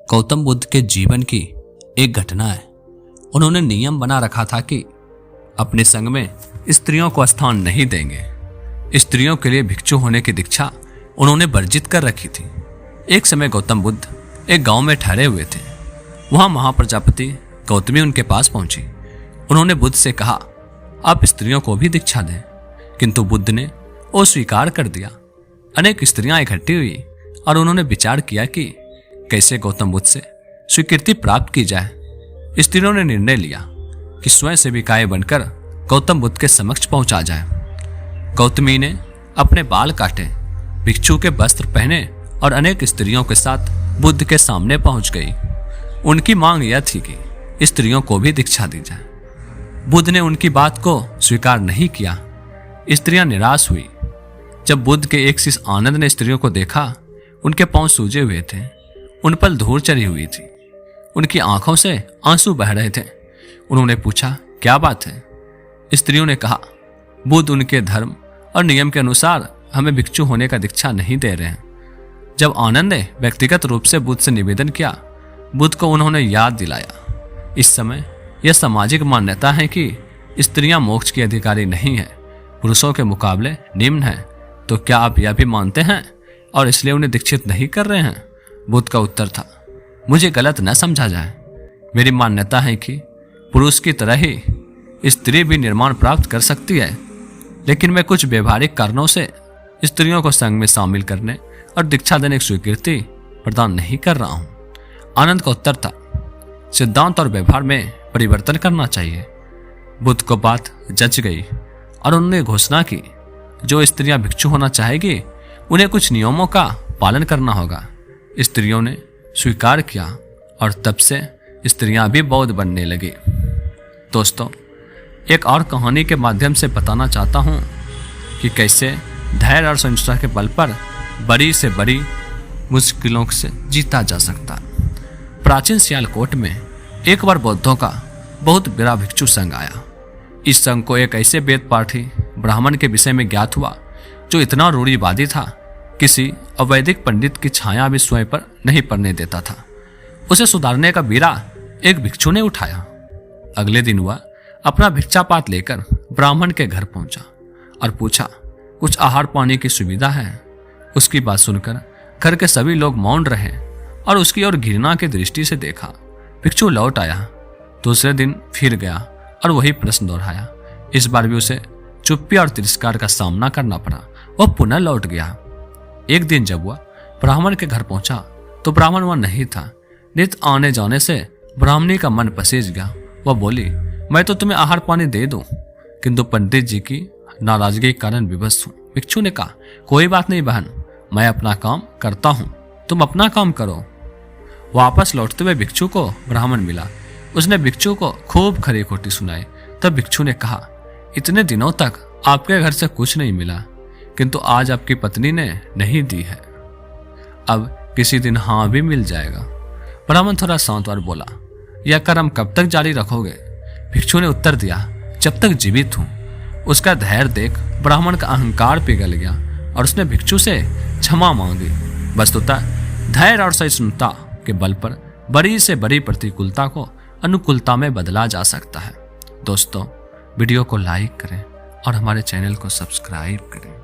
गौतम बुद्ध के जीवन की एक घटना है। उन्होंने नियम बना रखा था कि अपने संग में स्त्रियों को स्थान नहीं देंगे। स्त्रियों के लिए भिक्षु होने की दीक्षा उन्होंने वर्जित कर रखी थी। एक समय गौतम बुद्ध एक गांव में ठहरे हुए थे। वहां महाप्रजापति गौतमी उनके पास पहुंची। उन्होंने बुद्ध से कहा, आप स्त्रियों को भी दीक्षा दें, किंतु बुद्ध ने अस्वीकार कर दिया। अनेक स्त्रियां इकट्ठी हुई और उन्होंने विचार किया कि कैसे गौतम बुद्ध से स्वीकृति प्राप्त की जाए। स्त्रियों ने निर्णय लिया कि स्वयं सेविकाएं बनकर गौतम बुद्ध के समक्ष पहुंचा जाए। गौतमी ने अपने बाल काटे, भिक्षु के वस्त्र पहने और अनेक स्त्रियों के साथ बुद्ध के सामने पहुंच गई। उनकी मांग यह थी कि स्त्रियों को भी दीक्षा दी जाए। बुद्ध ने उनकी बात को स्वीकार नहीं किया। स्त्रियां निराश हुई। जब बुद्ध के एक शिष्य आनंद ने स्त्रियों को देखा, उनके पांव सूजे हुए थे, उन पर धूल चढ़ी हुई थी, उनकी आंखों से आंसू बह रहे थे। उन्होंने पूछा, क्या बात है? स्त्रियों ने कहा, बुद्ध उनके धर्म और नियम के अनुसार हमें भिक्षु होने का दीक्षा नहीं दे रहे हैं। जब आनंद ने व्यक्तिगत रूप से बुद्ध से निवेदन किया, बुद्ध को उन्होंने याद दिलाया, इस समय यह सामाजिक मान्यता है कि स्त्रियां मोक्ष की अधिकारी नहीं है, पुरुषों के मुकाबले निम्न है। तो क्या आप यह भी मानते हैं और इसलिए उन्हें दीक्षित नहीं कर रहे हैं? बुद्ध का उत्तर था, मुझे गलत न समझा जाए। मेरी मान्यता है कि पुरुष की तरह ही स्त्री भी निर्माण प्राप्त कर सकती है, लेकिन मैं कुछ व्यवहारिक कारणों से स्त्रियों को संघ में शामिल करने और दीक्षा देने की स्वीकृति प्रदान नहीं कर रहा हूं। आनंद का उत्तर था, सिद्धांत और व्यवहार में परिवर्तन करना चाहिए। बुद्ध को बात जच गई और उन्होंने घोषणा की, जो स्त्रियां भिक्षु होना चाहेगी उन्हें कुछ नियमों का पालन करना होगा। स्त्रियों ने स्वीकार किया और तब से स्त्रियां भी बौद्ध बनने लगी। दोस्तों, एक और कहानी के माध्यम से बताना चाहता हूं कि कैसे धैर्य और सहिष्णुता के बल पर बड़ी से बड़ी मुश्किलों से जीता जा सकता। प्राचीन सियालकोट में एक बार बौद्धों का बहुत बड़ा भिक्षु संघ आया। इस संघ को एक ऐसे वेद पाठी ब्राह्मण के विषय में ज्ञात हुआ जो इतना रूढ़िवादी था, किसी अवैदिक पंडित की छाया भी स्वयं पर नहीं पड़ने देता था। उसे सुधारने का बीड़ा एक भिक्षु ने उठाया। अगले दिन वह अपना भिक्षापात लेकर ब्राह्मण के घर पहुंचा और पूछा, कुछ आहार पानी की सुविधा है? उसकी बात सुनकर घर के सभी लोग मौन रहे और उसकी ओर घृणा की दृष्टि से देखा। भिक्षु लौट आया। दूसरे दिन फिर गया और वही प्रश्न दोहराया। इस बार भी उसे चुप्पी और तिरस्कार का सामना करना पड़ा। वह पुनः लौट गया। एक दिन जब वह ब्राह्मण के घर पहुंचा तो ब्राह्मण वह नहीं था। नित आने जाने से ब्राह्मणी का मन पसीज गया। वह बोली, मैं तो तुम्हें आहार पानी दे दूं, किंतु पंडित जी की नाराजगी के कारण विवश हूं। भिक्षु ने कहा, कोई बात नहीं बहन, मैं अपना काम करता हूं, तुम अपना काम करो। वापस लौटते हुए भिक्षु को ब्राह्मण मिला। उसने भिक्षु को खूब खरी खोटी सुनाई। तब भिक्षु ने कहा, इतने दिनों तक आपके घर से कुछ नहीं मिला, किंतु आज आपकी पत्नी ने नहीं दी है, अब किसी दिन हाँ भी मिल जाएगा। ब्राह्मण थोड़ा शांत और बोला, यह कर्म कब तक जारी रखोगे? भिक्षु ने उत्तर दिया, जब तक जीवित हूं। उसका धैर्य देख ब्राह्मण का अहंकार पिघल गया और उसने भिक्षु से क्षमा मांगी। वस्तुतः धैर्य और सहिष्णुता के बल पर बड़ी से बड़ी प्रतिकूलता को अनुकूलता में बदला जा सकता है। दोस्तों, वीडियो को लाइक करें और हमारे चैनल को सब्सक्राइब करें।